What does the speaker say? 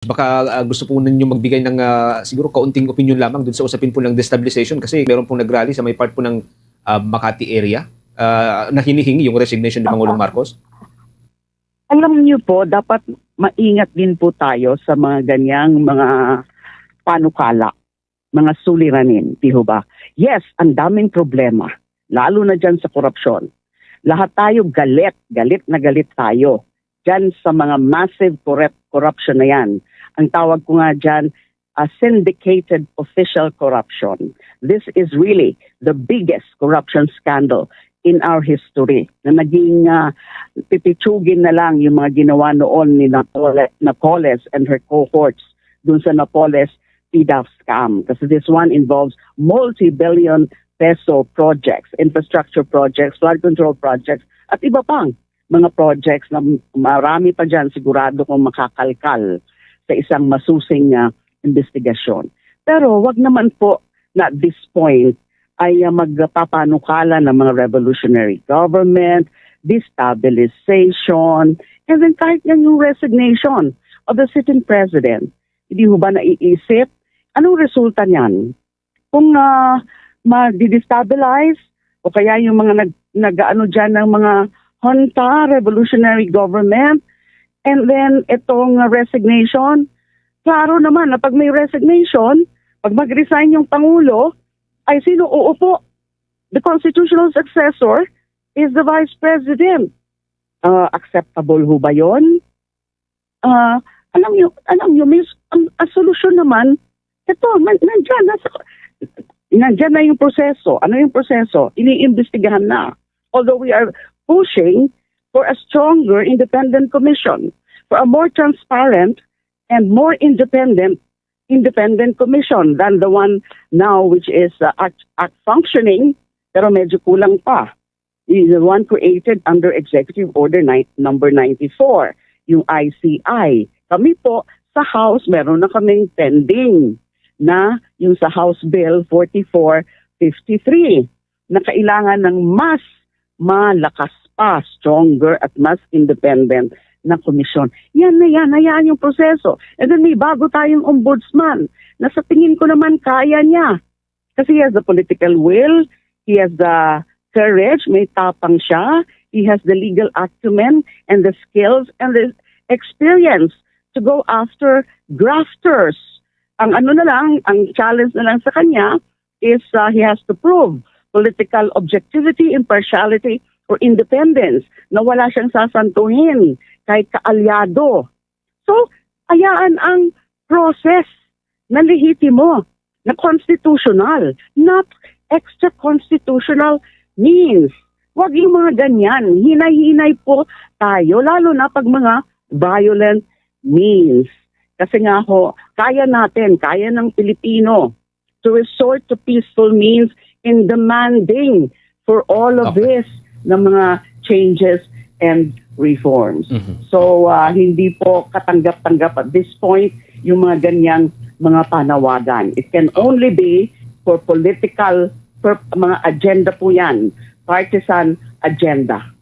Baka gusto po ninyo magbigay ng siguro kaunting opinion lamang dun sa usapin po ng destabilization kasi meron pong nagrally sa may part po ng Makati area na hinihingi yung resignation ni Pangulong Marcos. Alam niyo po, dapat maingat din po tayo sa mga ganyang mga panukala, mga suliranin, di ho ba? Yes, ang daming problema, lalo na dyan sa korupsyon. Lahat tayo galit na galit tayo dyan sa mga massive corruption na yan. Ang tawag ko nga dyan, syndicated official corruption. This is really the biggest corruption scandal in our history na naging pipitsugin na lang yung mga ginawa noon ni Napoles and her cohorts dun sa Napoles PDAF scam. Kasi this one involves multi-billion peso projects, infrastructure projects, flood control projects, at iba pang mga projects na marami pa dyan sigurado kung makakalkal sa isang masusing investigasyon. Pero wag naman po na at this point ay magpapanukala ng mga revolutionary government, destabilization, and then kahit yung resignation of the sitting president. Hindi ho ba naiisip? Anong resulta niyan? Kung ma-destabilize o kaya yung mga nag-ano dyan ng mga junta, revolutionary government, and then itong resignation, klaro naman na pag may resignation, pag mag-resign yung Pangulo, ay sino uupo? The constitutional successor is the Vice President. Acceptable ho ba yun? Alam nyo, may solusyon naman, ito, nandyan na yung proseso. Ano yung proseso? Iniimbestigahan na. Although we are pushing for a stronger independent commission, for a more transparent and more independent commission than the one now which is functioning pero medyo kulang pa. Is the one created under Executive Order number 94, yung ICI. Kami po sa House, meron na kaming pending na yung sa House Bill 4453 na kailangan ng mas malakas pa, stronger at mas independent na komisyon. Yan na yan, hayaan yung proseso. And then may bago tayong ombudsman na sa tingin ko naman kaya niya. Kasi he has the political will, he has the courage, may tapang siya, he has the legal acumen and the skills and the experience to go after grafters. Ang challenge na lang sa kanya is he has to prove political objectivity, impartiality, or independence na wala siyang sasantuhin kahit kaalyado. So, hayaan ang process na lehitimo, na constitutional, not extra-constitutional means. Huwag yung mga ganyan. Hinay-hinay po tayo, lalo na pag mga violent means. Kasi nga ho, kaya ng Pilipino to resort to peaceful means in demanding for all of this na mga changes and reforms. So, hindi po katanggap-tanggap at this point yung mga ganyang mga panawagan. It can only be for political, mga agenda po yan, partisan agenda.